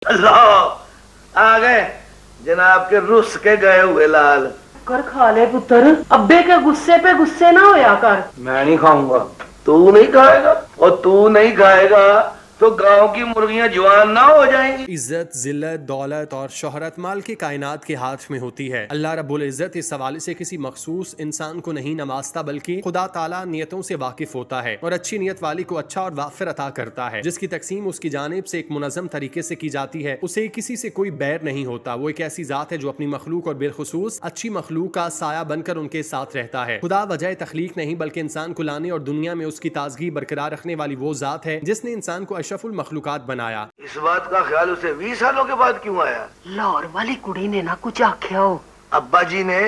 اللہ آ گئے جناب کے رس کے گئے ہوئے لال. کر کھا لے پتر، ابے کے غصے پہ غصے نہ ہویا کر. میں نہیں کھاؤں گا. تو نہیں کھائے گا اور تو نہیں کھائے گا تو گاؤں کی مرغیاں جوان نہ ہو جائیں گی. عزت، ذلت، دولت اور شہرت مال کی کائنات کے ہاتھ میں ہوتی ہے. اللہ رب العزت اس حوالے سے کسی مخصوص انسان کو نہیں نوازتا، بلکہ خدا تعالیٰ نیتوں سے واقف ہوتا ہے اور اچھی نیت والی کو اچھا اور وافر عطا کرتا ہے. جس کی تقسیم اس کی جانب سے ایک منظم طریقے سے کی جاتی ہے، اسے کسی سے کوئی بیر نہیں ہوتا. وہ ایک ایسی ذات ہے جو اپنی مخلوق اور بالخصوص اچھی مخلوق کا سایہ بن کر ان کے ساتھ رہتا ہے. خدا وجہ تخلیق نہیں بلکہ انسان کو لانے اور دنیا میں اس کی تازگی برقرار رکھنے والی وہ ذات ہے جس نے انسان کو اشرف المخلوقات بنایا. اس بات کا خیال اسے 20 سالوں کے بعد کیوں آیا؟ لاہور والی کڑی نے نہ کچھ آکھیا ہو. ابا جی نے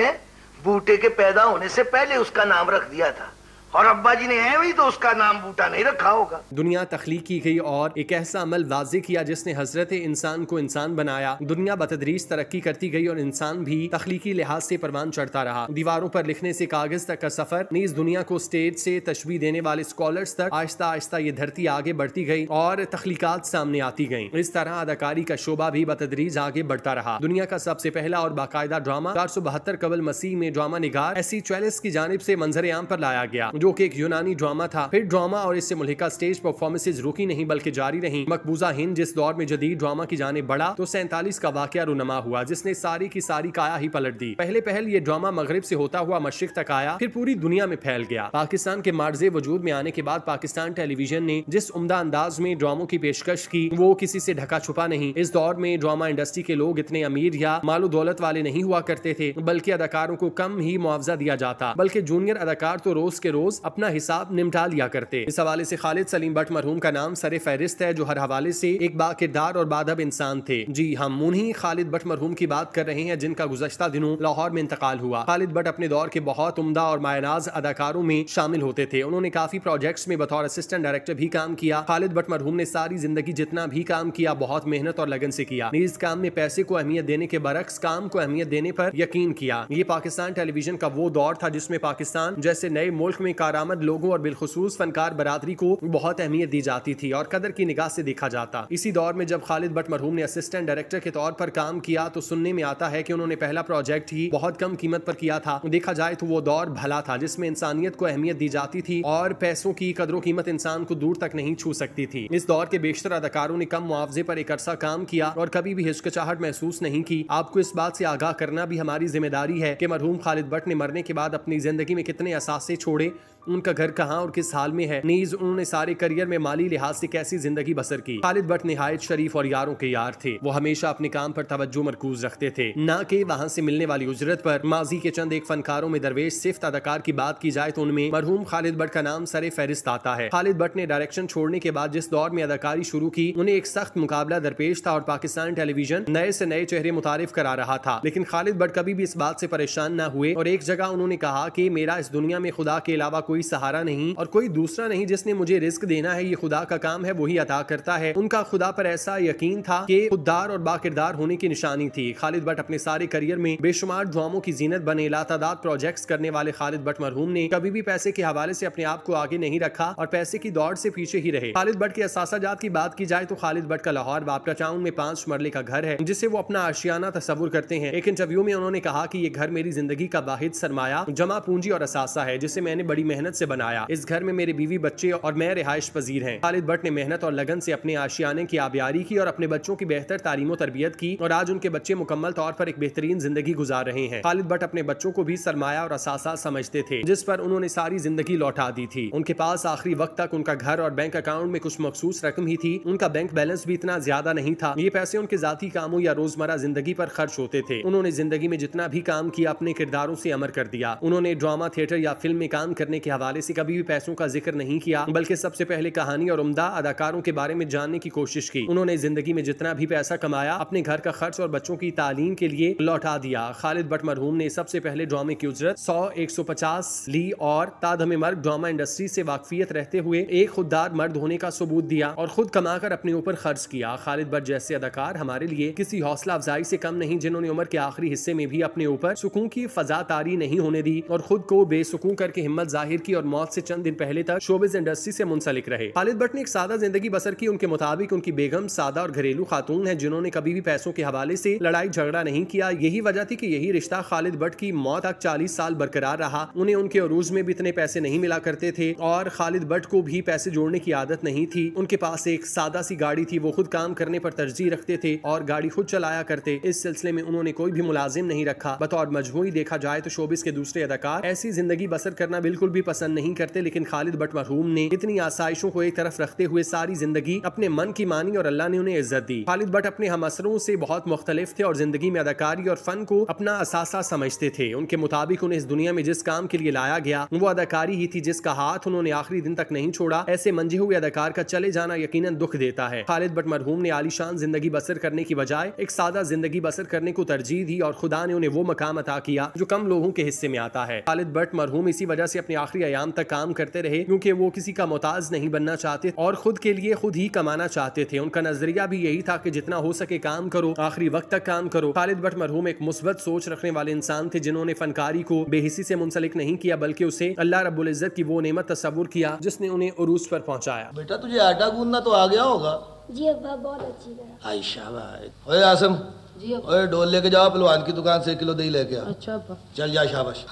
بوٹے کے پیدا ہونے سے پہلے اس کا نام رکھ دیا تھا، اور ابا جی نے ایویں تو اس کا نام بوٹا نہیں رکھا ہوگا. دنیا تخلیق کی گئی اور ایک ایسا عمل واضح کیا جس نے حضرت انسان کو انسان بنایا. دنیا بتدریج ترقی کرتی گئی اور انسان بھی تخلیقی لحاظ سے پروان چڑھتا رہا. دیواروں پر لکھنے سے کاغذ تک کا سفر، نیز دنیا کو سٹیج سے تشبیہ دینے والے اسکالرز تک آہستہ آہستہ یہ دھرتی آگے بڑھتی گئی اور تخلیقات سامنے آتی گئیں. اس طرح اداکاری کا شعبہ بھی بتدریج آگے بڑھتا رہا. دنیا کا سب سے پہلا اور باقاعدہ ڈرامہ 472 قبل مسیح میں ڈرامہ نگار ایسی چویلس کی جانب سے منظر عام پر لایا گیا، جو کہ ایک یونانی ڈرامہ تھا. پھر ڈرامہ اور اس سے ملحقہ سٹیج پرفارمنسز رکی نہیں بلکہ جاری رہیں. مقبوضہ ہند جس دور میں جدید ڈرامہ کی جانب بڑھا تو 47 کا واقعہ رونما ہوا جس نے ساری کی ساری کایا ہی پلٹ دی. پہل یہ ڈرامہ مغرب سے ہوتا ہوا مشرق تک آیا، پھر پوری دنیا میں پھیل گیا. پاکستان کے معرض وجود میں آنے کے بعد پاکستان ٹیلی ویژن نے جس عمدہ انداز میں ڈراموں کی پیشکش کی وہ کسی سے ڈھکا چھپا نہیں. اس دور میں ڈرامہ انڈسٹری کے لوگ اتنے امیر یا مال و دولت والے نہیں ہوا کرتے تھے، بلکہ اداکاروں کو کم ہی معاوضہ دیا جاتا، بلکہ جونیئر اداکار تو روز کے روز اپنا حساب نمٹا لیا کرتے. اس حوالے سے خالد سلیم بٹ مرحوم کا نام سر فہرست ہے، جو ہر حوالے سے ایک با کردار اور بادب انسان تھے. جی ہم انہی خالد بٹ مرحوم کی بات کر رہے ہیں جن کا گزشتہ دنوں لاہور میں انتقال ہوا. خالد بٹ اپنے دور کے بہت عمدہ اور مایہ ناز اداکاروں میں شامل ہوتے تھے. انہوں نے کافی پروجیکٹس میں بطور اسسٹنٹ ڈائریکٹر بھی کام کیا. خالد بٹ مرحوم نے ساری زندگی جتنا بھی کام کیا بہت محنت اور لگن سے کیا. نیز کام میں پیسے کو اہمیت دینے کے برعکس کام کو اہمیت دینے پر یقین کیا. یہ پاکستان ٹیلی ویژن کا وہ دور تھا جس میں پاکستان جیسے نئے ملک میں کارآمد لوگوں اور بالخصوص فنکار برادری کو بہت اہمیت دی جاتی تھی اور قدر کی نگاہ سے دیکھا جاتا. اسی دور میں جب خالد بٹ مرحوم نے اسسٹنٹ ڈائریکٹر کے طور پر کام کیا تو سننے میں آتا ہے کہ انہوں نے پہلا پروجیکٹ ہی بہت کم قیمت پر کیا تھا. دیکھا جائے تو وہ دور بھلا تھا جس میں انسانیت کو اہمیت دی جاتی تھی اور پیسوں کی قدر و قیمت انسان کو دور تک نہیں چھو سکتی تھی. اس دور کے بیشتر اداکاروں نے کم معاوضے پر ایک عرصہ کام کیا اور کبھی بھی ہچکچاہٹ محسوس نہیں کی. آپ کو اس بات سے آگاہ کرنا بھی ہماری ذمہ داری ہے کہ مرحوم خالد بٹ نے مرنے کے بعد اپنی زندگی میں کتنے اثاثے چھوڑے، ان کا گھر کہاں اور کس حال میں ہے، نیز انہوں نے سارے کریئر میں مالی لحاظ سے کیسی زندگی بسر کی. خالد بٹ نہایت شریف اور یاروں کے یار تھے. وہ ہمیشہ اپنے کام پر توجہ مرکوز رکھتے تھے، نہ کہ وہاں سے ملنے والی اجرت پر. ماضی کے چند ایک فنکاروں میں درویش صفت اداکار کی بات کی جائے تو ان میں مرحوم خالد بٹ کا نام سر فہرست آتا ہے. خالد بٹ نے ڈائریکشن چھوڑنے کے بعد جس دور میں اداکاری شروع کی انہیں ایک سخت مقابلہ درپیش تھا اور پاکستان ٹیلی ویژن نئے سے نئے چہرے متعارف کرا رہا تھا. لیکن خالد بٹ کبھی بھی اس بات سے پریشان نہ ہوئے اور ایک جگہ انہوں نے کہا کہ میرا اس دنیا میں خدا کے علاوہ کوئی سہارا نہیں اور کوئی دوسرا نہیں جس نے مجھے رزق دینا ہے. یہ خدا کا کام ہے، وہی عطا کرتا ہے. ان کا خدا پر ایسا یقین تھا کہ خوددار اور باکردار ہونے کی نشانی تھی. خالد بٹ اپنے سارے کریئر میں بے شمار ڈراموں کی زینت بنے. لاتعداد پروجیکٹس کرنے والے خالد بٹ مرحوم نے کبھی بھی پیسے کے حوالے سے اپنے آپ کو آگے نہیں رکھا اور پیسے کی دوڑ سے پیچھے ہی رہے. خالد بٹ کے اثاثہ جات کی بات کی جائے تو خالد بٹ کا لاہور باپٹا ٹاؤن میں 5 مرلے کا گھر ہے جسے وہ اپنا آشیانہ تصور کرتے ہیں. ایک انٹرویو میں انہوں نے کہا کہ یہ گھر میری زندگی کا واحد سرمایہ، جمع پونجی اور اثاثہ ہے جسے میں نے بڑی محنت سے بنایا. اس گھر میں میری بیوی، بچے اور میں رہائش پذیر ہیں. خالد بٹ نے محنت اور لگن سے اپنے آشیانے کی آبیاری کی اور اپنے بچوں کی بہتر تعلیم و تربیت کی اور آج ان کے بچے مکمل طور پر ایک بہترین زندگی گزار رہے ہیں. خالد بٹ اپنے بچوں کو بھی سرمایہ اور اثاثہ سمجھتے تھے جس پر انہوں نے ساری زندگی لوٹا دی تھی. ان کے پاس آخری وقت تک ان کا گھر اور بینک اکاؤنٹ میں کچھ مخصوص رقم ہی تھی. ان کا بینک بیلنس بھی اتنا زیادہ نہیں تھا. یہ پیسے ان کے ذاتی کاموں یا روزمرہ زندگی پر خرچ ہوتے تھے. انہوں نے زندگی میں جتنا بھی کام کیا اپنے کرداروں سے امر کر دیا. انہوں نے ڈرامہ، تھیٹر یا فلم میں کام کرنے کے حوالے سے کبھی بھی پیسوں کا ذکر نہیں کیا، بلکہ سب سے پہلے کہانی اور عمدہ اداکاروں کے بارے میں جاننے کی کوشش کی. انہوں نے زندگی میں جتنا بھی پیسہ کمایا اپنے گھر کا خرچ اور بچوں کی تعلیم کے لیے لوٹا دیا. خالد بٹ مرحوم نے سب سے پہلے ڈرامے کی اجرت 100-150 لی اور تا دم مرگ ڈرامہ انڈسٹری سے واقفیت رہتے ہوئے ایک خوددار مرد ہونے کا ثبوت دیا اور خود کما کر اپنے اوپر خرچ کیا. خالد بٹ جیسے اداکار ہمارے لیے کسی حوصلہ افزائی سے کم نہیں جنہوں نے عمر کے آخری حصے میں بھی اپنے اوپر سکون کی فضا طاری نہیں ہونے دی اور خود کو بے سکون کر کے ہمت ظاہر کی اور موت سے چند دن پہلے تک شوبز انڈسٹری سے منسلک رہے۔ خالد بٹ نے ایک سادہ زندگی بسر کی۔ ان کے مطابق ان کی بیگم سادہ اور گھریلو خاتون ہے جنہوں نے کبھی بھی پیسوں کے حوالے سے لڑائی جھگڑا نہیں کیا۔ یہی وجہ تھی کہ یہی رشتہ خالد بٹ کی موت تک 40 سال برقرار رہا۔ انہیں ان کے عروج میں بھی اتنے پیسے نہیں ملا کرتے تھے اور خالد بٹ کو بھی پیسے جوڑنے کی عادت نہیں تھی۔ ان کے پاس ایک سادہ سی گاڑی تھی، وہ خود کام کرنے پر ترجیح رکھتے تھے اور گاڑی خود چلایا کرتے۔ اس سلسلے میں انہوں نے کوئی بھی ملازم نہیں رکھا۔ بطور مجموعی دیکھا جائے تو شوبز کے دوسرے اداکار ایسی زندگی بسر کرنا بالکل بھی پسند نہیں کرتے، لیکن خالد بٹ مرحوم نے اتنی آسائشوں کو ایک طرف رکھتے ہوئے ساری زندگی اپنے من کی مانی اور اللہ نے انہیں عزت دی۔ خالد بٹ اپنے ہم عصروں سے بہت مختلف تھے اور زندگی میں اداکاری اور فن کو اپنا اثاثہ سمجھتے تھے۔ ان کے مطابق انہیں اس دنیا میں جس کام کے لیے لایا گیا وہ اداکاری ہی تھی، جس کا ہاتھ انہوں نے آخری دن تک نہیں چھوڑا۔ ایسے منجے ہوئے اداکار کا چلے جانا یقیناً دکھ دیتا ہے۔ خالد بٹ مرحوم نے عالی شان زندگی بسر کرنے کی بجائے ایک سادہ زندگی بسر کرنے کو ترجیح دی اور خدا نے انہیں وہ مقام عطا کیا جو کم لوگوں کے حصے میں آتا ہے۔ خالد بٹ مرحوم اسی وجہ سے اپنے آخری ایام تک کام کرتے رہے کیونکہ وہ کسی کا محتاج نہیں بننا چاہتے اور خود کے لیے خود ہی کمانا چاہتے تھے۔ ان کا نظریہ بھی یہی تھا کہ جتنا ہو سکے کام کرو، آخری وقت تک کام کرو۔ خالد بٹ مرحوم ایک مثبت سوچ رکھنے والے انسان تھے جنہوں نے فنکاری کو بے حسی سے منسلک نہیں کیا بلکہ اسے اللہ رب العزت کی وہ نعمت تصور کیا جس نے انہیں عروج پر پہنچایا۔ بیٹا تجھے آٹا گوندنا تو آ گیا ہوگا؟ جی ابا بہت اچھی طرح۔ عائشہ بھائی، اوے آسم، جی ابا۔ اوے ڈول لے کے جاؤ، پہلوان کی دکان سے 1 کلو دہی لے کے آ۔ اچھا ابا۔ چل جا، شاباش۔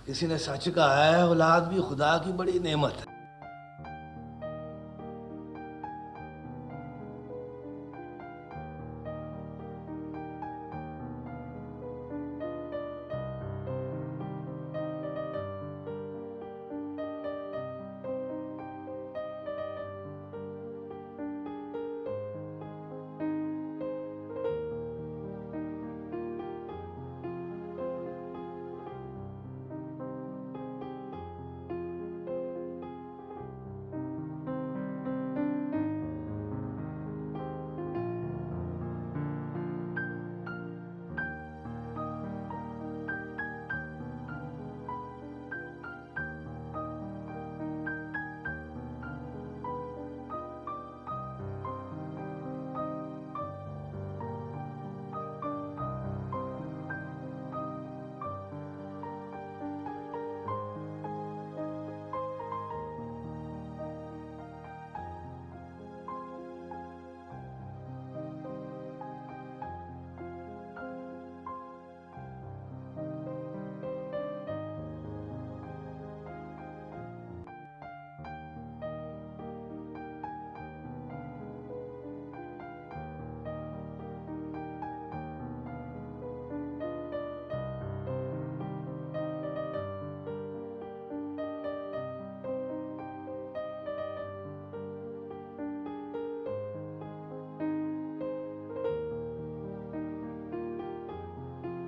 کسی نے سچ کہا ہے، اولاد بھی خدا کی بڑی نعمت ہے۔